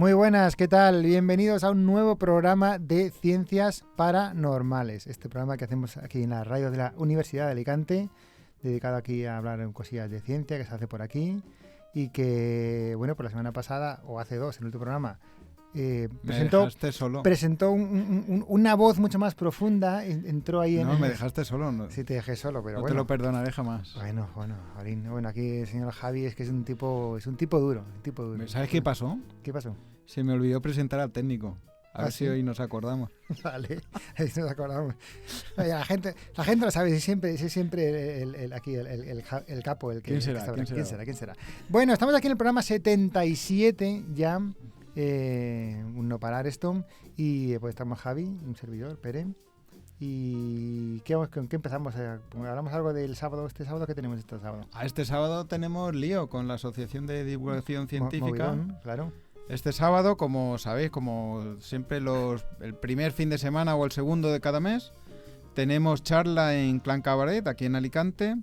Muy buenas, ¿qué tal? Bienvenidos a un nuevo programa de Ciencias Paranormales. Este programa que hacemos aquí en la radio de la Universidad de Alicante, dedicado aquí a hablar en cosillas de ciencia que se hace por aquí. Y que, bueno, pues la semana pasada, o hace dos, en el último programa, presentó una voz mucho más profunda, entró ahí No, me dejaste solo. No. Sí, te dejé solo, pero no bueno. No te lo perdonaré jamás. Bueno, Jolín. Bueno, aquí el señor Javi es que es un tipo duro, ¿Sabes qué pasó? ¿Qué pasó? Se me olvidó presentar al técnico. A ver si hoy nos acordamos. Vale, ahí nos acordamos. Oye, la gente lo sabe, es siempre el capo el que... ¿Quién será? ¿Quién será? Bueno, estamos aquí en el programa 77 ya, un no parar esto, y pues estamos Javi, un servidor, Pere. ¿Y con qué empezamos? ¿Hablamos algo del sábado? ¿Este sábado qué tenemos este sábado? Este sábado tenemos lío con la Asociación de Divulgación Científica. Movidón, claro. Este sábado, como sabéis, como siempre el primer fin de semana o el segundo de cada mes, tenemos charla en Clan Cabaret, aquí en Alicante.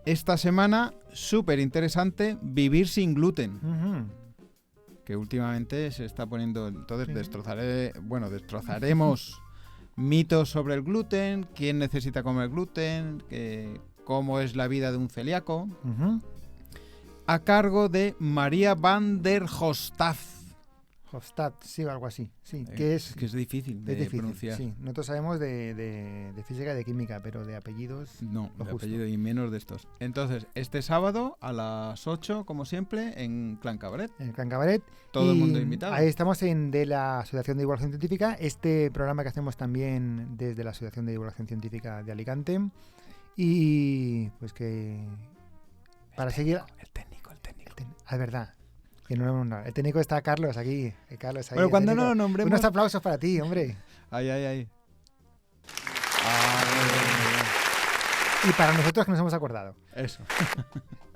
Esta semana, súper interesante, vivir sin gluten. Uh-huh. Que últimamente se está poniendo... Entonces sí. Destrozaremos mitos sobre el gluten, quién necesita comer gluten, cómo es la vida de un celíaco. Uh-huh. A cargo de María van der Hofstad. Hofstad, sí, o algo así. Sí, que es difícil de pronunciar. Sí, nosotros sabemos de física y de química, pero de apellidos... No, de apellido y menos de estos. Entonces, este sábado a las 8, como siempre, en Clan Cabaret. En Clan Cabaret. Todo el mundo invitado. Ahí estamos de la Asociación de Divulgación Científica, este programa que hacemos también desde la Asociación de Divulgación Científica de Alicante. Y pues que... Para seguir... El técnico. Es verdad. Que no, el técnico está Carlos aquí. Carlos ahí. Pero cuando no lo nombremos... Unos aplausos para ti, hombre. Ay. Y para nosotros que nos hemos acordado. Eso.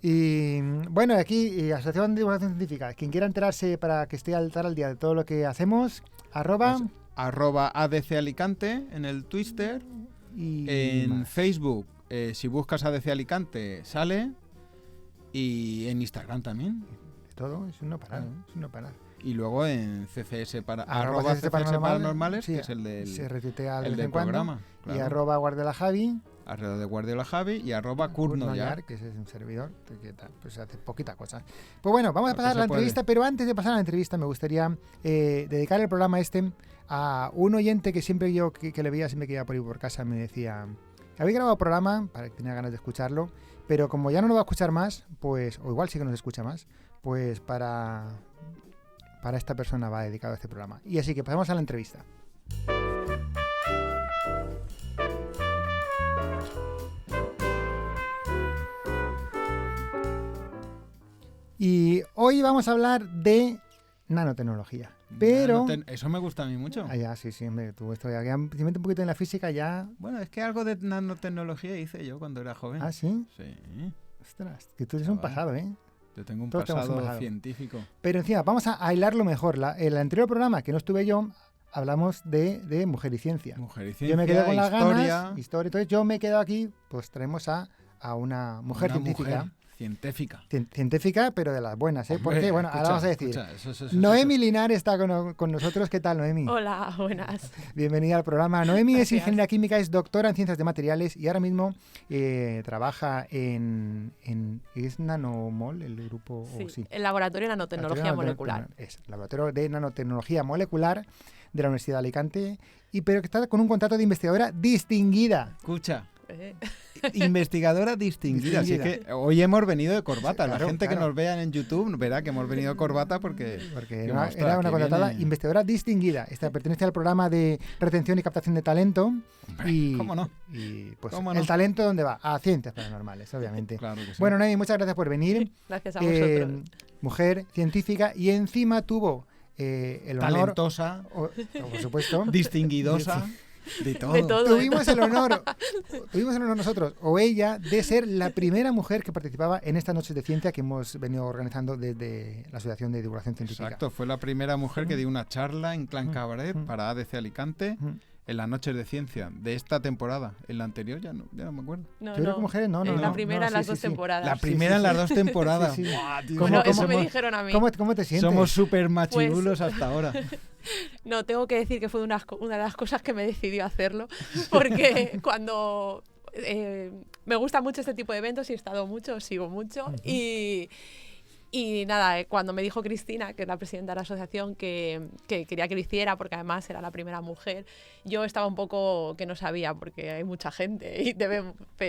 Y bueno, aquí, Asociación de Divulgación Científica. Quien quiera enterarse para que esté al día de todo lo que hacemos, arroba ADC Alicante en el Twitter. Y en Facebook, si buscas ADC Alicante, sale... Y en Instagram también. Todo, es un no parar. Y luego en CCS arroba CCS Paranormales, sí, que es el del, se retuitea el del programa. Claro. Y arroba Guardiola Javi. Arroba de Guardiola Javi y arroba Kurnoyar, que es un servidor, que pues hace poquita cosa. Pues bueno, vamos a pasar a la entrevista, pero antes de pasar a la entrevista me gustaría dedicar el programa a un oyente que siempre yo que le veía, siempre que iba por ahí por casa, me decía... Habéis grabado programa, para que tenía ganas de escucharlo, pero como ya no lo va a escuchar más, pues, o igual sí que nos escucha más, pues para esta persona va dedicado a este programa. Y así que pasamos a la entrevista. Y hoy vamos a hablar de nanotecnología. Pero... Eso me gusta a mí mucho. Ya, sí, hombre, tú esto ya te metes un poquito en la física ya... Bueno, es que algo de nanotecnología hice yo cuando era joven. ¿Ah, sí? Sí. Ostras, que tú tienes un pasado, ¿eh? Yo tengo un pasado científico. Pero encima, vamos a hilarlo mejor. En el anterior programa, que no estuve yo, hablamos de mujer y ciencia. Yo me quedé con las ganas, historia. Entonces yo me he quedado aquí, pues traemos a una mujer científica. Científica, pero de las buenas, ¿eh? Hombre, porque, bueno, ahora vamos a decir. Noemi Linares está con nosotros. ¿Qué tal, Noemi? Hola, buenas. Bienvenida al programa. Noemi es ingeniera química, es doctora en ciencias de materiales y ahora mismo trabaja en ¿es Nanomol, el grupo? Sí, el Laboratorio de Nanotecnología Molecular. Es el Laboratorio de Nanotecnología Molecular de la Universidad de Alicante, pero que está con un contrato de investigadora distinguida. Escucha. Investigadora distinguida. Así que hoy hemos venido de corbata. Sí, claro, la gente que nos vea en YouTube verá que hemos venido de corbata porque era una contratada investigadora distinguida. Esta pertenece al programa de retención y captación de talento. Hombre, ¿cómo no? Y pues ¿Cómo el talento, ¿dónde va? A ciencias paranormales, obviamente. Claro que sí. Bueno, Noemi, muchas gracias por venir. Gracias a vosotros. Mujer científica y encima tuvo el honor... Talentosa. Por supuesto. Distinguidosa. De todo. Tuvimos el honor nosotros, o ella, de ser la primera mujer que participaba en estas noches de ciencia que hemos venido organizando desde la Asociación de Divulgación Científica. Exacto, fue la primera mujer que dio una charla en Clan Cabaret para ADC Alicante en las noches de ciencia de esta temporada. En la anterior ya no me acuerdo. Yo creo que mujeres no. La primera en las dos temporadas. La primera en las dos temporadas. Sí. Buah, tío, bueno, eso me dijeron a mí. ¿Cómo te sientes? Somos súper machirulos hasta ahora. No, tengo que decir que fue una de las cosas que me decidió hacerlo, porque cuando me gusta mucho este tipo de eventos y he estado mucho, sigo mucho, y nada, cuando me dijo Cristina, que es la presidenta de la asociación, que quería que lo hiciera, porque además era la primera mujer, yo estaba un poco que no sabía, porque hay mucha gente y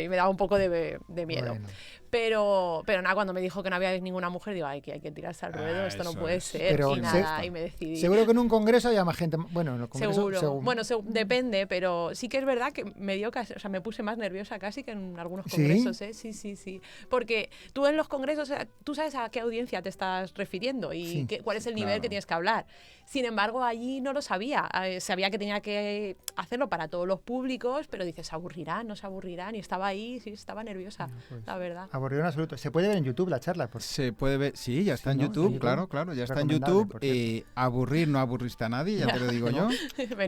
me daba un poco de miedo. Bueno. Pero nada, cuando me dijo que no había ninguna mujer, digo, hay que tirarse al ruedo, esto no puede ser. Pero y nada, y me decidí. Seguro que en un congreso había más gente. Bueno, en el congreso, seguro. Bueno, depende, pero sí que es verdad que me puse más nerviosa casi que en algunos congresos. Sí. Porque tú en los congresos, tú sabes a qué audiencia te estás refiriendo y cuál es el nivel que tienes que hablar. Sin embargo, allí no lo sabía. Sabía que tenía que hacerlo para todos los públicos, pero dices, ¿se aburrirán? ¿No se aburrirán? Y estaba ahí, sí, estaba nerviosa, la verdad. Aburrido en absoluto. ¿Se puede ver en YouTube la charla? Se puede ver, sí, ya está en YouTube, claro, ya está en YouTube. Aburrir no aburriste a nadie, ya te lo digo yo.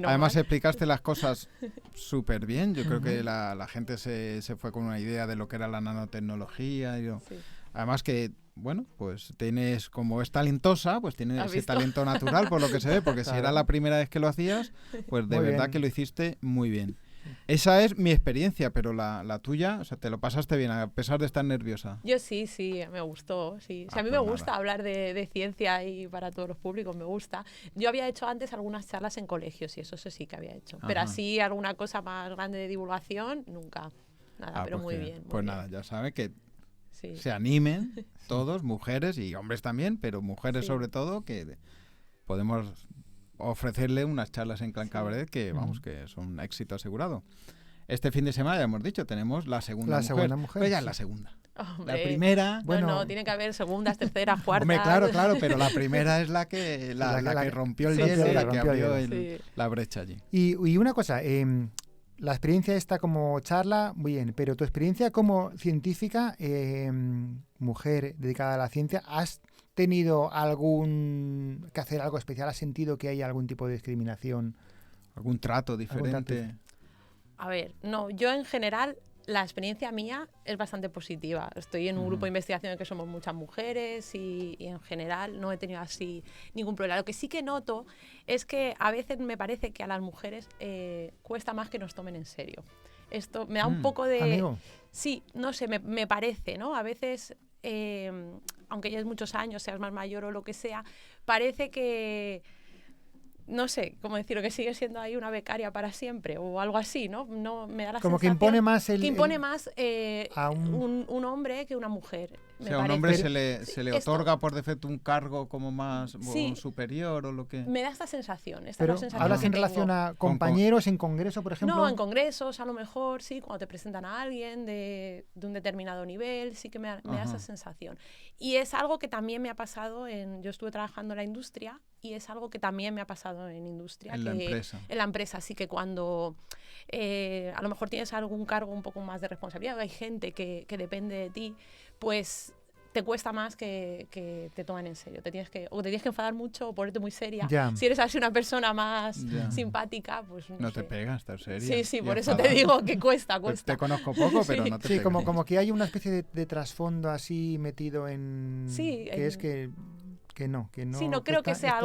Además explicaste las cosas súper bien. Yo creo que la gente se fue con una idea de lo que era la nanotecnología. Además que, bueno, pues tienes, como es talentosa, pues tienes ese talento natural por lo que se ve, porque si era la primera vez que lo hacías, pues de verdad que lo hiciste muy bien. Esa es mi experiencia, pero la tuya, o sea, te lo pasaste bien a pesar de estar nerviosa. Yo sí, me gustó, sí. A mí me gusta hablar de ciencia y para todos los públicos, me gusta. Yo había hecho antes algunas charlas en colegios y eso sí que había hecho. Pero así alguna cosa más grande de divulgación, nunca. Nada, pero muy bien. Pues nada, ya sabe que se animen todos, mujeres y hombres también, pero mujeres sobre todo, que podemos ofrecerle unas charlas en Clan Cabaret que, vamos, que son un éxito asegurado. Este fin de semana, ya hemos dicho, tenemos la segunda mujer. Pues ya es la segunda. Hombre, la primera... No, tiene que haber segundas, terceras, cuartas... Hombre, claro, pero la primera es la que rompió el hielo, la que abrió la brecha allí. Y una cosa... la experiencia está como charla, muy bien, pero tu experiencia como científica, mujer dedicada a la ciencia, ¿has tenido que hacer algo especial? ¿Has sentido que hay algún tipo de discriminación? ¿Algún trato diferente? A ver, no, yo en general, la experiencia mía es bastante positiva. Estoy en un grupo de investigación en que somos muchas mujeres y en general no he tenido así ningún problema. Lo que sí que noto es que a veces me parece que a las mujeres cuesta más que nos tomen en serio. Esto me da un poco de... Amigo. Sí, no sé, me parece, ¿no? A veces, aunque ya es muchos años, seas más mayor o lo que sea, parece que... No sé cómo decirlo, que sigue siendo ahí una becaria para siempre o algo así, ¿no? No me da la como sensación que impone más un hombre que una mujer. O sea, a un hombre se le otorga por defecto un cargo como más superior o lo que... Me da esta sensación. Pero ¿hablas en relación a compañeros en congreso, por ejemplo? No, en congresos a lo mejor, sí, cuando te presentan a alguien de un determinado nivel, sí que me da esa sensación. Y es algo que también me ha pasado yo estuve trabajando en la industria y es algo que también me ha pasado en industria. En la empresa. En la empresa, así que cuando a lo mejor tienes algún cargo un poco más de responsabilidad, o hay gente que depende de ti, pues te cuesta más que te tomen en serio. Te tienes que enfadar mucho o ponerte muy seria. Ya. Si eres así una persona más simpática, pues no sé. te pegas, estás seria. Sí, por eso te digo que cuesta. Te conozco poco, pero no te pegas. Sí, como que hay una especie de trasfondo así metido en... Sí. Que es que no. Sí, no creo que sea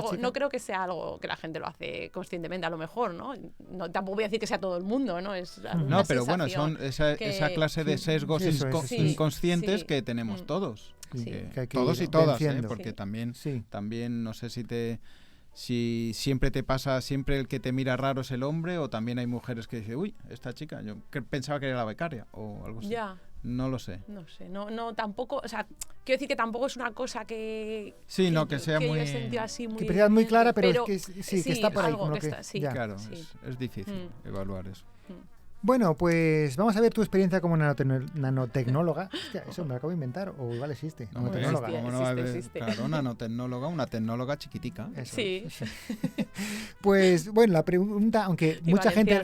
algo que la gente lo hace conscientemente, a lo mejor, ¿no? Tampoco voy a decir que sea todo el mundo, ¿no? No, pero bueno, son esa clase de sesgos inconscientes que tenemos todos. Sí. Que todos y todas, porque también no sé si siempre te pasa, siempre el que te mira raro es el hombre, o también hay mujeres que dicen, uy, esta chica, yo pensaba que era la becaria, o algo así. Ya. No lo sé. No sé, no tampoco, o sea, quiero decir que tampoco es una cosa que sea que muy... yo he sentido así muy... Que sea muy clara, pero es que está por ahí. Algo que está, Claro, es difícil evaluar eso. Bueno, pues vamos a ver tu experiencia como nanotecnóloga. Hostia, eso me lo acabo de inventar, o igual existe. No, nanotecnóloga. ¿cómo no va a haber? Claro, nanotecnóloga, una tecnóloga chiquitica. Eso. Sí. Pues bueno, la pregunta, aunque mucha gente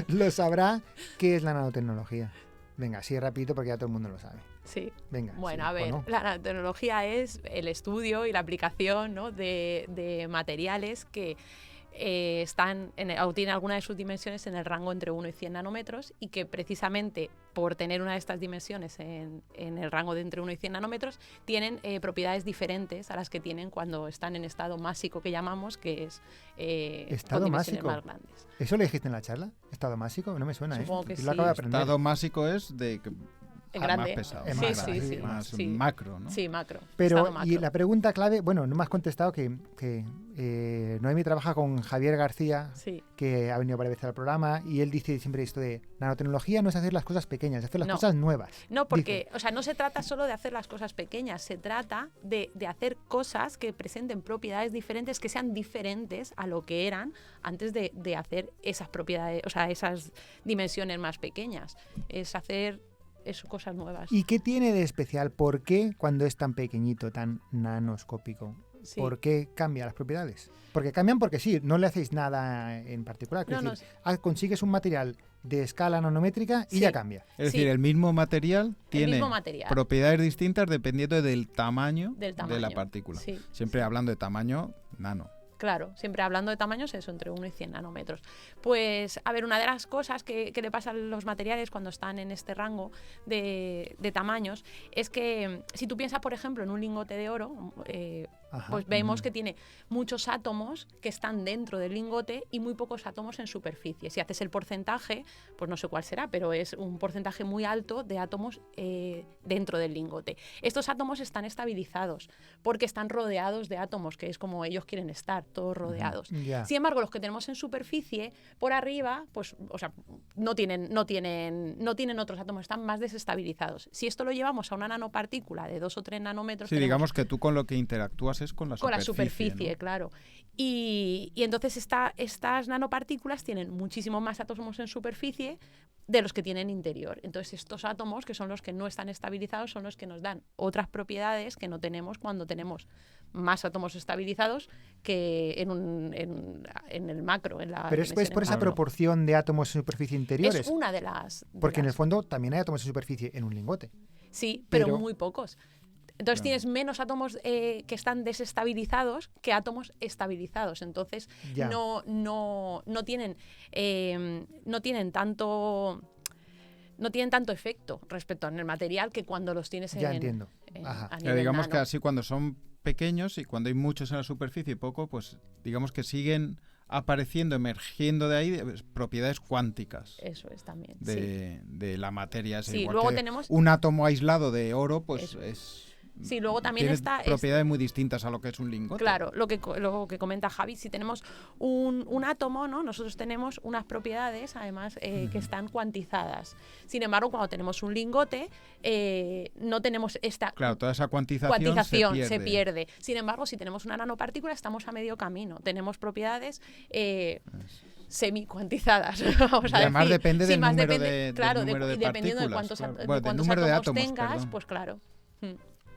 lo sabrá, ¿qué es la nanotecnología? Venga, así rapidito porque ya todo el mundo lo sabe. Sí. Venga. Bueno, sí, a ver, no. La nanotecnología es el estudio y la aplicación, ¿no? de materiales que o tienen alguna de sus dimensiones en el rango entre 1 y 100 nanómetros y que precisamente por tener una de estas dimensiones en el rango de entre 1 y 100 nanómetros tienen propiedades diferentes a las que tienen cuando están en estado másico, que llamamos, que es ¿Estado con dimensiones másico? más grandes. ¿Eso lo dijiste en la charla? ¿Estado másico? No me suena, Supongo que Yo sí. lo acabo de aprender. Estado másico es de grande. más pesado. Es Sí, más sí, grande, sí. Más sí. macro, ¿no? Sí, macro. Pero, estado macro. y la pregunta clave, bueno, no me has contestado que Noemi trabaja con Javier García, Sí. que ha venido varias veces al programa, y él dice siempre esto de nanotecnología no es hacer las cosas pequeñas, es hacer las No. cosas nuevas. No, porque, no se trata solo de hacer las cosas pequeñas, se trata de hacer cosas que presenten propiedades diferentes, que sean diferentes a lo que eran antes de hacer esas propiedades, esas dimensiones más pequeñas. Es hacer cosas nuevas. ¿Y qué tiene de especial? ¿Por qué cuando es tan pequeñito, tan nanoscópico? Sí. ¿Por qué cambia las propiedades? Porque cambian porque sí, no le hacéis nada en particular. No, Es no, decir, consigues un material de escala nanométrica y Sí. ya cambia. Es Sí. decir, el mismo material tiene mismo material. propiedades distintas dependiendo del tamaño, Del de la tamaño. partícula. Sí. Siempre hablando de tamaño nano. Claro, siempre hablando de tamaños, eso, entre 1 y 100 nanómetros. Pues, a ver, una de las cosas que le pasa a los materiales cuando están en este rango de tamaños es que si tú piensas, por ejemplo, en un lingote de oro, Ajá. pues vemos que tiene muchos átomos que están dentro del lingote y muy pocos átomos en superficie. Si haces el porcentaje, pues no sé cuál será, pero es un porcentaje muy alto de átomos dentro del lingote. Estos átomos están estabilizados porque están rodeados de átomos, que es como ellos quieren estar, todos rodeados. Ya. Sin embargo, los que tenemos en superficie, por arriba, pues, no tienen otros átomos, están más desestabilizados. Si esto lo llevamos a una nanopartícula de 2 o 3 nanómetros, Sí, tenemos digamos que tú con lo que interactúas es con la superficie, ¿no? claro. Y entonces estas nanopartículas tienen muchísimos más átomos en superficie de los que tienen interior. Entonces estos átomos, que son los que no están estabilizados, son los que nos dan otras propiedades que no tenemos cuando tenemos más átomos estabilizados que en el macro. Pero es por esa proporción de átomos en superficie interiores. Es una de las... Porque en el fondo también hay átomos en superficie en un lingote. Sí, pero muy pocos. Entonces tienes menos átomos que están desestabilizados que átomos estabilizados. Entonces no tienen tanto efecto respecto al material que cuando los tienes Ya entiendo. a nivel digamos nano. que así cuando son pequeños y cuando hay muchos en la superficie y poco, pues digamos que siguen apareciendo, emergiendo de ahí propiedades cuánticas. Eso es también. De la materia. Sí, igual luego que tenemos un átomo aislado de oro, pues Eso. es... Sí, luego también tiene está... propiedades muy distintas a lo que es un lingote. Claro, lo que comenta Javi, si tenemos un átomo, ¿no? Nosotros tenemos unas propiedades, además, que están cuantizadas. Sin embargo, cuando tenemos un lingote, no tenemos esta Claro, toda esa cuantización se pierde. Sin embargo, si tenemos una nanopartícula, estamos a medio camino. Tenemos propiedades... semi-cuantizadas. Y además depende del más número depende, de claro, del número de dependiendo de partículas, cuántos, claro. de Bueno, del cuántos número de átomos átomos, tengas, perdón. pues claro.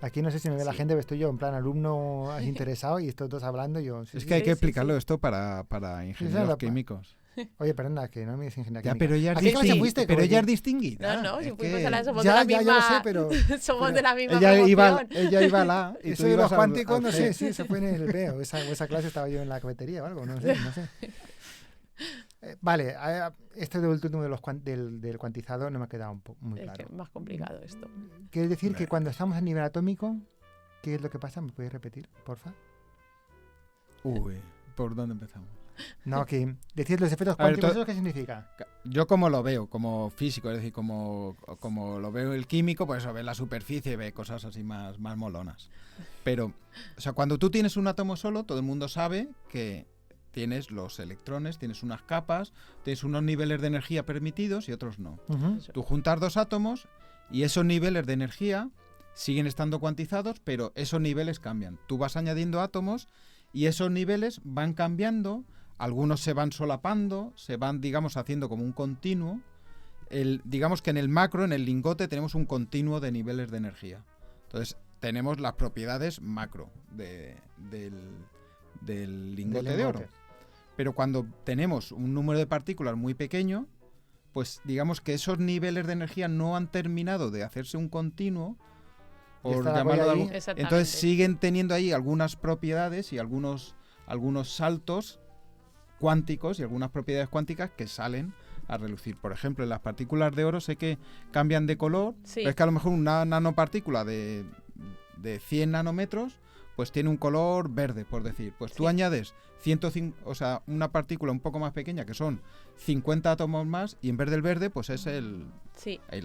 Aquí no sé si me ve la Sí. gente, pero estoy yo en plan alumno interesado y estos dos hablando. Yo, sí, Es sí. que hay que sí, explicarlo sí. esto para ingenieros la- químicos. Oye, perdona, que no me dices ingeniería Ya, química. pero ya es ¿A qué clase fuiste? pero Como ella es que- distinguida. No, si Es fuimos que a la somos Ya, de la ya, misma... ya lo sé, pero... somos de la misma ella promoción. iba a la... y Eso tú de ibas los cuánticos, al no sé, C. sí, se fue en el B. O esa clase estaba yo en la cafetería o algo, no sé. Vale, este del último del cuantizado no me ha quedado muy Es que claro. es más complicado esto. Quiere decir que Vale. cuando estamos a nivel atómico, ¿qué es lo que pasa? ¿Me puedes repetir, porfa? Uy, ¿por dónde empezamos? No, que decir los efectos A ver, cuánticos, ¿eso qué significa? Yo como lo veo, como físico, es decir, como lo veo el químico, pues eso, ve la superficie y ve cosas así más molonas. Pero, o sea, cuando tú tienes un átomo solo, todo el mundo sabe que tienes los electrones, tienes unas capas, tienes unos niveles de energía permitidos y otros no. Ujú. Eso. Tú juntas dos átomos y esos niveles de energía siguen estando cuantizados, pero esos niveles cambian. Tú vas añadiendo átomos y esos niveles van cambiando, algunos se van solapando, se van, digamos, haciendo como un continuo. Digamos que en el macro, en el lingote, tenemos un continuo de niveles de energía. Entonces, tenemos las propiedades macro del lingote de oro. Pero cuando tenemos un número de partículas muy pequeño, pues digamos que esos niveles de energía no han terminado de hacerse un continuo, Y por está la llamarlo de boya ahí. algún... Exactamente. Entonces siguen teniendo ahí algunas propiedades y algunos saltos cuánticos y algunas propiedades cuánticas que salen a relucir. Por ejemplo, en las partículas de oro sé que cambian de color, pero es que a lo mejor una nanopartícula de 100 nanómetros pues tiene un color verde, por decir. Pues tú añades 105, o sea, una partícula un poco más pequeña, que son 50 átomos más, y en vez del verde, pues es el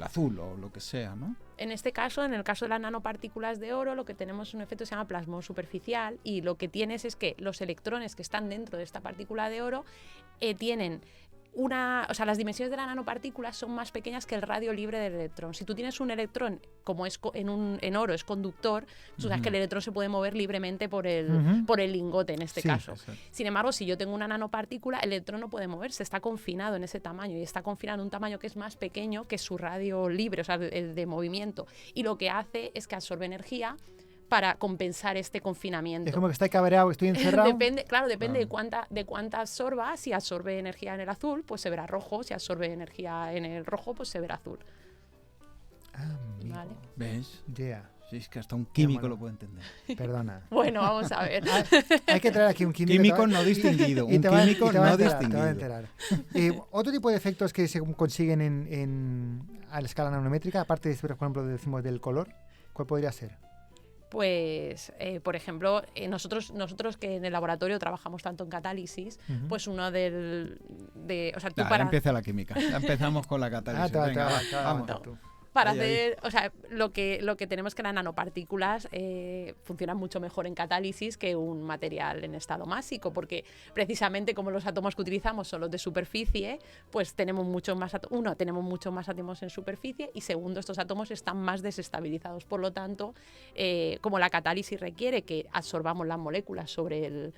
azul o lo que sea, ¿no? En este caso, en el caso de las nanopartículas de oro, lo que tenemos es un efecto que se llama plasmón superficial, y lo que tienes es que los electrones que están dentro de esta partícula de oro tienen las dimensiones de la nanopartícula son más pequeñas que el radio libre del electrón. Si tú tienes un electrón, como es en oro es conductor, tú sabes que el electrón se puede mover libremente por el lingote en este caso. Exacto. Sin embargo, si yo tengo una nanopartícula, el electrón no puede moverse, está confinado en ese tamaño, y está confinado en un tamaño que es más pequeño que su radio libre, o sea, el de movimiento. Y lo que hace es que absorbe energía para compensar este confinamiento. Es como que estoy cabreado, estoy encerrado. Depende de cuánta absorba. Si absorbe energía en el azul, pues se verá rojo. Si absorbe energía en el rojo, pues se verá azul. ¿Vale? ¿Ves? Yeah. Sí, es que hasta un químico lo puede entender. Perdona. Bueno, vamos a ver. Hay que traer aquí un químico. Químico no distinguido. Un químico no distinguido. Otro tipo de efectos que se consiguen a la escala nanométrica, aparte de, por ejemplo, decimos del color, ¿cuál podría ser? Pues, por ejemplo, nosotros que en el laboratorio trabajamos tanto en catálisis, pues uno empieza la química. Ya empezamos con la catálisis. Vamos. Para hacer, o sea, lo que tenemos que las nanopartículas funcionan mucho mejor en catálisis que un material en estado másico, porque precisamente como los átomos que utilizamos son los de superficie, pues tenemos muchos más átomos en superficie, y segundo, estos átomos están más desestabilizados. Por lo tanto, como la catálisis requiere que absorbamos las moléculas sobre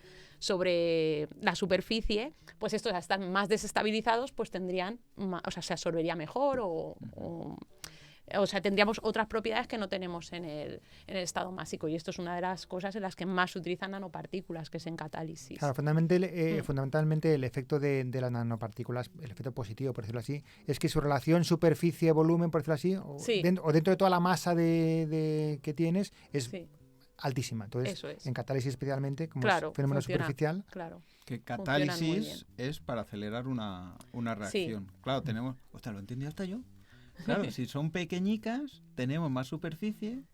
la superficie, pues estos están más desestabilizados, pues se absorbería mejor o sea, tendríamos otras propiedades que no tenemos en el estado másico, y esto es una de las cosas en las que más se utilizan nanopartículas, que es en catálisis. Claro, fundamentalmente el efecto de las nanopartículas, el efecto positivo, por decirlo así, es que su relación superficie-volumen, por decirlo así, o dentro de toda la masa que tienes, es altísima. Entonces, en catálisis especialmente, como es fenómeno superficial. Claro. Que catálisis es para acelerar una reacción. Sí. Claro, tenemos... Ostras, lo he entendido hasta yo. Claro, si son pequeñicas, tenemos más superficie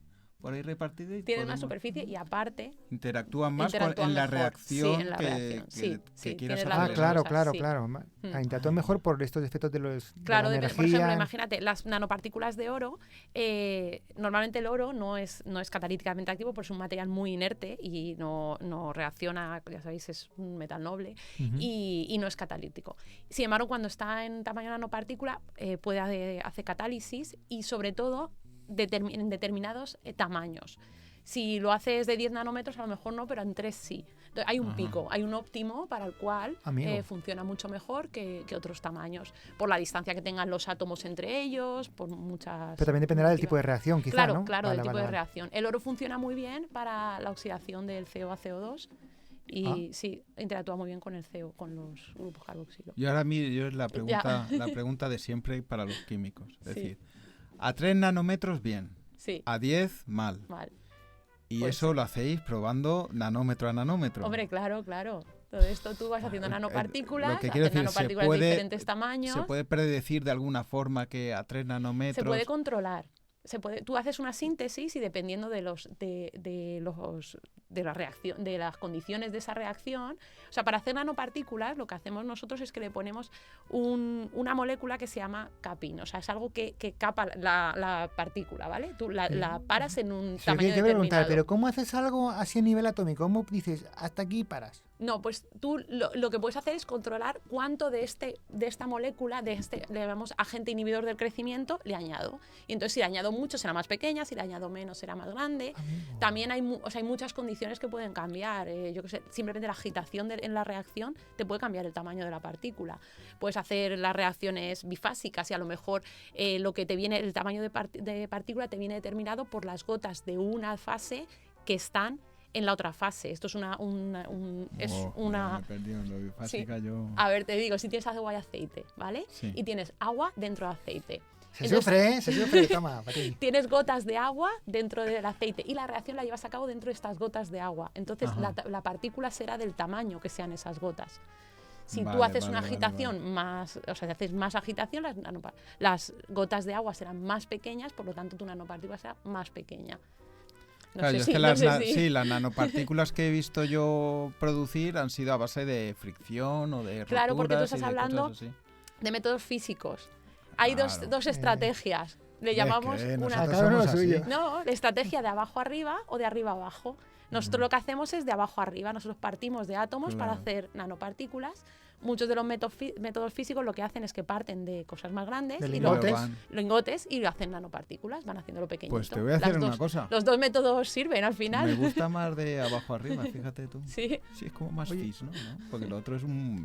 por ahí repartida. Tienen más superficie y aparte... Interactúan más en la reacción que quieras hacer. Claro. Interactúan mejor por estos efectos de los de la energía. Por ejemplo, imagínate, las nanopartículas de oro, normalmente el oro no es catalíticamente activo porque es un material muy inerte y no reacciona, ya sabéis, es un metal noble, y no es catalítico. Sin embargo, cuando está en tamaño nanopartícula, puede hacer catálisis, y sobre todo en determinados tamaños. Si lo haces de 10 nanómetros, a lo mejor no, pero en 3 sí. Entonces, hay un pico, hay un óptimo para el cual funciona mucho mejor que otros tamaños, por la distancia que tengan los átomos entre ellos, por muchas... Pero también dependerá del tipo de reacción, quizá, Claro, ¿no? Del tipo de reacción. El oro funciona muy bien para la oxidación del CO a CO2, y sí, interactúa muy bien con el CO, con los grupos carboxilo. Y ahora es la pregunta de siempre para los químicos. Es decir, a 3 nanómetros bien, a 10 mal. Y pues eso lo hacéis probando nanómetro a nanómetro. Hombre, claro. Todo esto tú vas haciendo nanopartículas, lo que quiero decir, nanopartículas de diferentes tamaños. ¿Se puede predecir de alguna forma que a 3 nanómetros...? Se puede controlar. Tú haces una síntesis y dependiendo de las condiciones de esa reacción, o sea, para hacer nanopartículas lo que hacemos nosotros es que le ponemos una molécula que se llama capín, o sea, es algo que capa la partícula, ¿vale? Tú la paras en un tamaño determinado. Pero ¿cómo haces algo así a nivel atómico? ¿Cómo dices, hasta aquí paras? No, pues tú lo que puedes hacer es controlar cuánto de esta molécula, le llamamos agente inhibidor del crecimiento, le añado. Y entonces si le añado mucho será más pequeña, si le añado menos será más grande. También hay muchas condiciones que pueden cambiar. Yo qué sé, simplemente la agitación en la reacción te puede cambiar el tamaño de la partícula. Puedes hacer las reacciones bifásicas y a lo mejor el tamaño de partícula te viene determinado por las gotas de una fase que están en la otra fase. Esto es una... Me he perdido en lo bifásica, yo... A ver, te digo, si tienes agua y aceite, ¿vale? Sí. Y tienes agua dentro de aceite. Se sufre, toma, para ti. Tienes gotas de agua dentro del aceite y la reacción la llevas a cabo dentro de estas gotas de agua. Entonces la partícula será del tamaño que sean esas gotas. Si tú haces una agitación más, o sea, si haces más agitación, las gotas de agua serán más pequeñas, por lo tanto tu nanopartícula será más pequeña. Las nanopartículas que he visto yo producir han sido a base de fricción o de roturas. Claro, porque tú estás hablando de métodos físicos. Hay dos estrategias. Le llamamos la estrategia de abajo arriba o de arriba abajo. Nosotros lo que hacemos es de abajo arriba. Nosotros partimos de átomos para hacer nanopartículas. Muchos de los métodos físicos lo que hacen es que parten de cosas más grandes y lingotes y hacen nanopartículas, van haciéndolo pequeñito. Pues te voy a hacer una cosa. Los dos métodos sirven al final. Me gusta más de abajo arriba, fíjate tú. Sí. Sí, es como más fis, ¿no? Porque el otro es un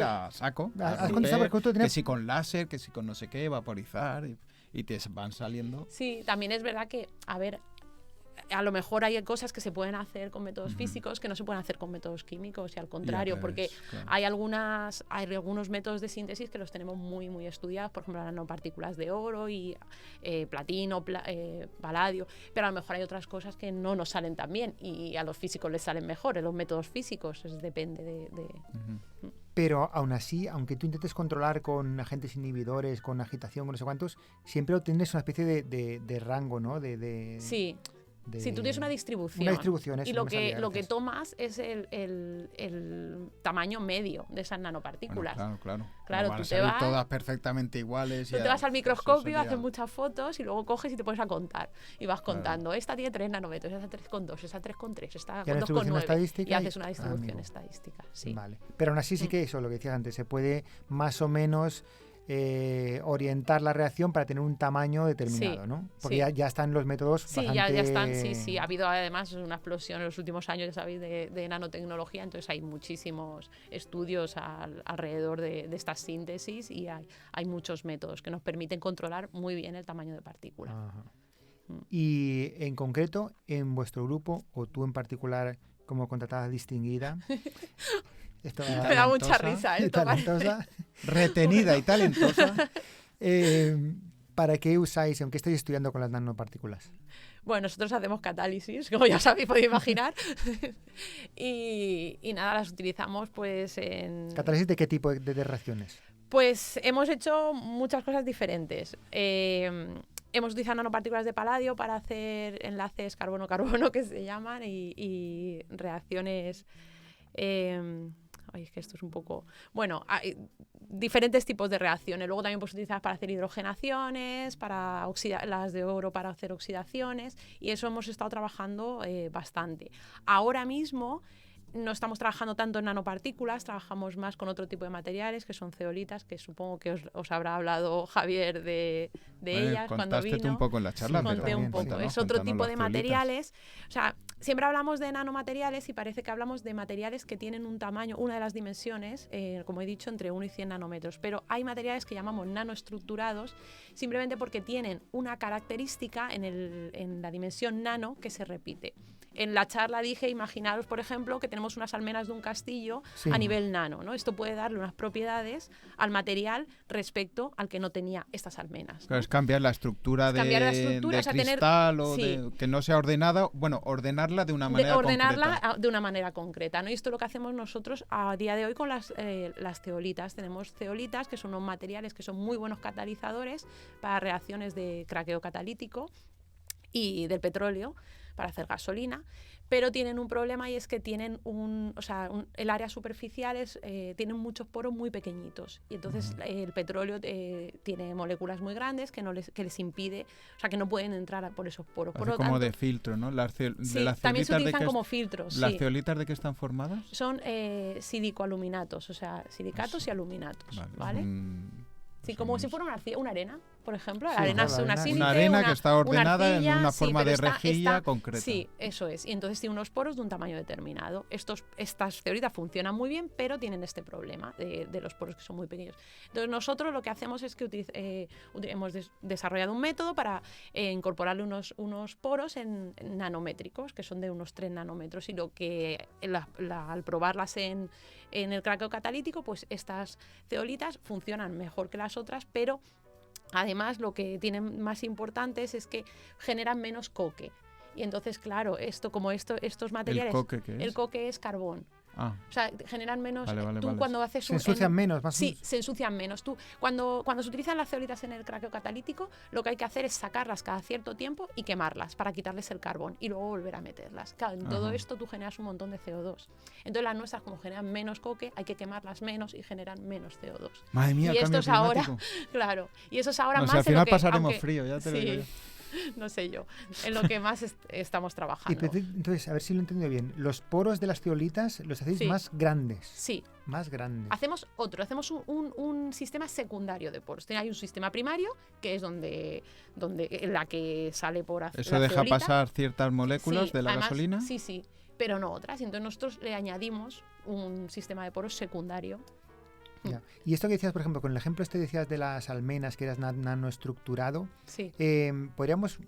a saco. Que si con láser, que si con no sé qué, vaporizar y te van saliendo. Sí, también es verdad que, a ver, a lo mejor hay cosas que se pueden hacer con métodos físicos que no se pueden hacer con métodos químicos y al contrario, porque hay algunos métodos de síntesis que los tenemos muy, muy estudiados, por ejemplo, las nanopartículas de oro y platino, paladio, pero a lo mejor hay otras cosas que no nos salen tan bien y a los físicos les salen mejor, en los métodos físicos, depende de... Pero aún así, aunque tú intentes controlar con agentes inhibidores, con agitación, con no sé cuántos, siempre obtienes una especie de rango, ¿no? Sí. Si tú tienes una distribución. Eso y lo que tomas es el tamaño medio de esas nanopartículas. Bueno, claro. Claro, van tú a salir todas perfectamente iguales. Tú te vas al microscopio, haces muchas fotos y luego coges y te pones a contar. Y vas contando. Esta tiene 3 nanómetros, esta 3,2, esta 3,3, esta con 2,9. Y haces una distribución estadística. Sí. Vale. Pero aún así sí que eso, lo que decías antes, se puede más o menos orientar la reacción para tener un tamaño determinado, ¿no? Porque ya están los métodos bastante... ya están, sí. Ha habido además una explosión en los últimos años, ya sabéis, de nanotecnología, entonces hay muchísimos estudios alrededor de estas síntesis y hay muchos métodos que nos permiten controlar muy bien el tamaño de partícula. Ajá. Y en concreto, en vuestro grupo, o tú en particular como contratada distinguida... Me da mucha risa talentosa, retenida y talentosa. ¿Para qué usáis, aunque estáis estudiando con las nanopartículas? Bueno, nosotros hacemos catálisis, como ya sabéis, podéis imaginar. y nada, las utilizamos pues en... ¿Catálisis de qué tipo de reacciones? Pues hemos hecho muchas cosas diferentes. Hemos utilizado nanopartículas de paladio para hacer enlaces carbono-carbono, que se llaman, y reacciones... es que esto es un poco... Bueno, hay diferentes tipos de reacciones. Luego también puedes utilizar para hacer hidrogenaciones, para las de oro para hacer oxidaciones, y eso hemos estado trabajando bastante. Ahora mismo no estamos trabajando tanto en nanopartículas, trabajamos más con otro tipo de materiales, que son zeolitas, que supongo que os habrá hablado Javier de ellas cuando vino. Contaste un poco en la charla, conté un poco. Es otro tipo de materiales. O sea, siempre hablamos de nanomateriales y parece que hablamos de materiales que tienen un tamaño, una de las dimensiones, como he dicho, entre 1 y 100 nanómetros. Pero hay materiales que llamamos nanoestructurados simplemente porque tienen una característica en la dimensión nano que se repite. En la charla dije, imaginaros, por ejemplo, que tenemos unas almenas de un castillo a nivel nano, ¿no? Esto puede darle unas propiedades al material respecto al que no tenía estas almenas, ¿no? Claro, es cambiar la estructura de cristal o que no sea ordenada, bueno, ordenarla de una manera concreta. De una manera concreta, ¿no? Y esto es lo que hacemos nosotros a día de hoy con las zeolitas. Tenemos zeolitas, que son unos materiales que son muy buenos catalizadores para reacciones de craqueo catalítico y del petróleo, para hacer gasolina, pero tienen un problema y es que tienen el área superficial tienen muchos poros muy pequeñitos y entonces el petróleo tiene moléculas muy grandes que les impide, o sea, que no pueden entrar por esos poros. Por lo como tanto, de filtro, ¿no? También se utilizan como filtros. ¿Las zeolitas de qué están formadas? Son silicoaluminatos, o sea, silicatos y aluminatos, ¿vale? Sí, como si fuera una arena, por ejemplo. La arena es una sílice, una arena que está ordenada arcilla, en una forma de rejilla concreta. Sí, eso es. Y entonces tiene unos poros de un tamaño determinado. Estas zeolitas funcionan muy bien, pero tienen este problema de los poros que son muy pequeños. Entonces nosotros lo que hacemos es que hemos desarrollado un método para incorporarle unos poros en nanométricos, que son de unos 3 nanómetros. Y lo que al probarlas en el craqueo catalítico, pues estas zeolitas funcionan mejor que las otras, pero además lo que tienen más importantes es que generan menos coque. Y entonces, claro, estos materiales... ¿El coque qué es? El coque es carbón. O sea, generan menos. Vale, Tú vale. cuando haces Se ensucian menos, más. Sí, se ensucian menos. Tú, cuando se utilizan las zeolitas en el craqueo catalítico, lo que hay que hacer es sacarlas cada cierto tiempo y quemarlas para quitarles el carbón y luego volver a meterlas. Claro, en todo esto tú generas un montón de CO2. Entonces las nuestras, como generan menos coque, hay que quemarlas menos y generan menos CO2. Madre mía, y cambio esto es ahora, climático. claro, y eso es ahora No, más si al en final lo que, pasaremos aunque- frío, ya te lo digo yo. no sé yo, en lo que más estamos trabajando. Entonces, a ver si lo he entendido bien. Los poros de las zeolitas los hacéis Sí. más grandes. Sí, Más grandes. hacemos un sistema secundario de poros. Hay un sistema primario, que es donde en la que sale por ¿Eso la deja zeolita. pasar ciertas moléculas Sí, de la además, gasolina? Sí, pero no otras. Y entonces nosotros le añadimos un sistema de poros secundario. Ya. Y esto que decías, por ejemplo, con el ejemplo decías de las almenas, que eras nanoestructurado, Sí. podríamos...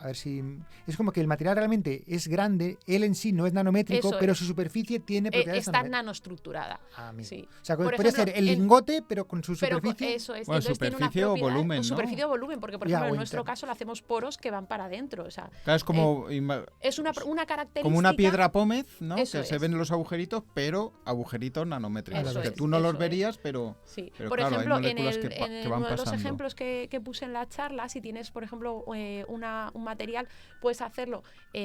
A ver si... Es como que el material realmente es grande, él en sí no es nanométrico, Eso pero es. su superficie tiene propiedades Está nanométricas. nanoestructurada. Ah, amigo. Sí. O sea, Por podría ejemplo, ser el lingote, pero con su Pero superficie... eso es. Bueno, Entonces tiene una superficie o propiedad- volumen, ¿no? Superficie o volumen, porque por Ya, ejemplo o en nuestro inter- caso le hacemos poros que van para adentro. O sea, Claro, es como, es una característica. como una piedra pómez, ¿no? Eso Que se es. ven los agujeritos, pero agujeritos nanométricos. Eso que es, tú no los eso verías, pero... Sí. Pero Por claro, hay ejemplo, en, moléculas el, que en van uno de los pasando. ejemplos que puse en la charla, si tienes, por ejemplo, un material, puedes hacerlo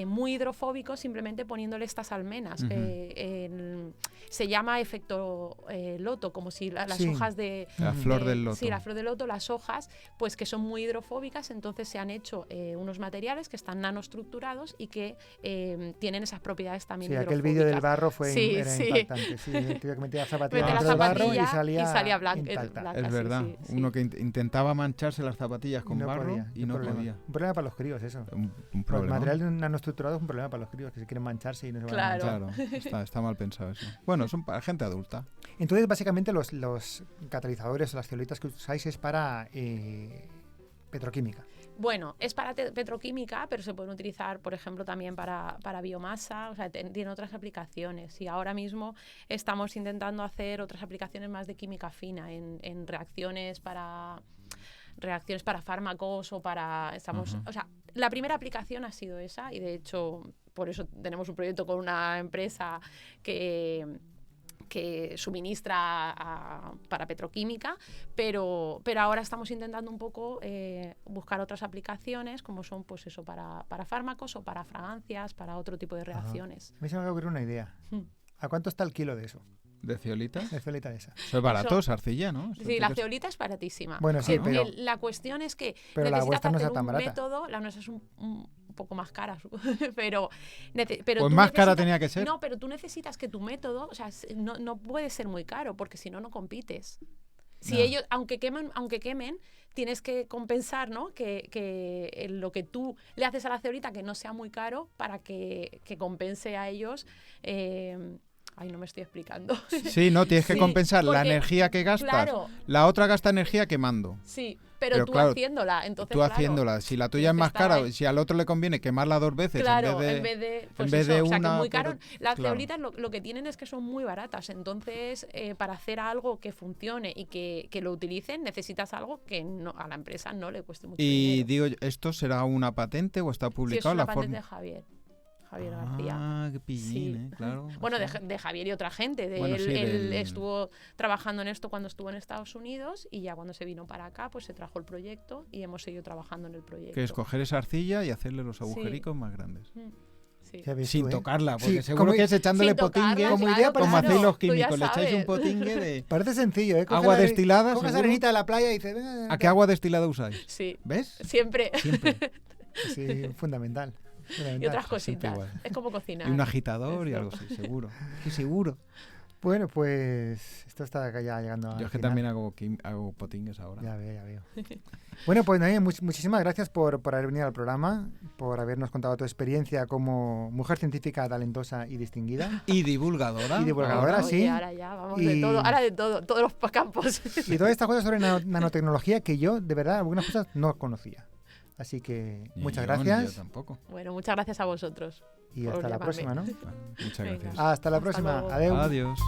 muy hidrofóbico simplemente poniéndole estas almenas. Ujú. Se llama efecto loto, como si las Sí. hojas de... La flor del loto. Sí, la flor del loto, las hojas, pues que son muy hidrofóbicas, entonces se han hecho unos materiales que están nanoestructurados y que tienen esas propiedades también Sí, aquel hidrofóbicas. vídeo del barro Sí, era sí. impactante. Sí, el tío que metía zapatillas Mete la dentro del barro zapatilla y salía blanca. intacta. Es sí, verdad. sí, sí. Uno que intentaba mancharse las zapatillas con No barro podía, y no problema. podía. Un problema para los críos, eso. Un El problema. material nanoestructurado es un problema para los críos que se quieren mancharse y no se van a Claro. manchar. Claro, está mal pensado eso. Bueno, son para gente adulta. Entonces, básicamente, los catalizadores o las zeolitas que usáis es para petroquímica. Bueno, es para petroquímica, pero se pueden utilizar, por ejemplo, también para biomasa, o sea, tiene otras aplicaciones. Y ahora mismo estamos intentando hacer otras aplicaciones más de química fina en reacciones para fármacos o para... O sea, la primera aplicación ha sido esa y, de hecho, por eso tenemos un proyecto con una empresa que suministra para petroquímica, pero ahora estamos intentando un poco buscar otras aplicaciones, como son pues eso para fármacos o para fragancias, para otro tipo de reacciones. A mí se me acaba de ocurrir una idea. ¿A cuánto está el kilo de eso? ¿De zeolita? De zeolita esa. Eso es barato, es arcilla, ¿no? Sí, la zeolita es baratísima. Bueno, sí, pero... La cuestión es que Pero la necesitas vuestra no hacer está tan un barata. método, la nuestra es un poco más cara, pero Pues tú más cara necesitas- tenía que ser. No, pero tú necesitas que tu método, o sea, no puede ser muy caro, porque si no, no compites. Si Ya. ellos, aunque quemen, tienes que compensar, ¿no? Que lo que tú le haces a la zeolita que no sea muy caro para que compense a ellos. Ay, no me estoy explicando. Sí, no, tienes que Sí, compensar la porque, energía que gastas. claro. La otra gasta energía quemando. Sí, pero Pero tú claro, haciéndola, entonces Tú claro, haciéndola. Si la tuya es tienes que más estar cara, ahí. si al otro le conviene quemarla 2 veces Claro, en vez de... pues vez eso, de o sea, que una, es muy caro. pero- Las claro. zeolitas lo que tienen es que son muy baratas, entonces para hacer algo que funcione y que lo utilicen necesitas algo que a la empresa no le cueste mucho Y dinero. digo, ¿esto será una patente o está Sí, es publicado una la patente forma? de Javier García. Ah, qué pillín, Sí. claro. Bueno, o sea, de Javier y otra gente. Bueno, sí, Él del- estuvo trabajando en esto cuando estuvo en Estados Unidos y ya cuando se vino para acá, pues se trajo el proyecto y hemos seguido trabajando en el proyecto. que es coger esa arcilla y hacerle los agujericos más grandes. Sí. Ya ves Sin tú, ¿eh? tocarla, porque Sí, seguro como- que es echándole Sin tocarla, potingue, como claro, idea como claro, hacéis los tú ya químicos, le echáis un sabes. potingue de... Parece sencillo, ¿eh? Coges Agua la- destilada, Coges seguro. arenita de la playa y dices... "Venga, ¿A qué agua destilada usáis? Sí, ¿Ves? siempre. Siempre. Sí, fundamental. Y otras siempre cositas. igual. Es como cocinar. Y un agitador y Esto. algo así, seguro. Sí, seguro. Bueno, pues esto está ya llegando a... Yo es que también hago potingues ahora. Ya veo. Bueno, pues Noé, muchísimas gracias por haber venido al programa, por habernos contado tu experiencia como mujer científica talentosa y distinguida. Y divulgadora. Y divulgadora, Ahora. sí. Oye, ahora ya, vamos Y- de todo. Ahora de todo, todos los campos. Y todas estas cosas sobre nanotecnología que yo, de verdad, algunas cosas no conocía. Así que Ni muchas yo, ni gracias yo tampoco. Bueno, muchas gracias a vosotros. y por hasta la llamarme. próxima, ¿no? Bueno, muchas Venga. gracias. Hasta la Hasta próxima. luego. Adeu. Adiós.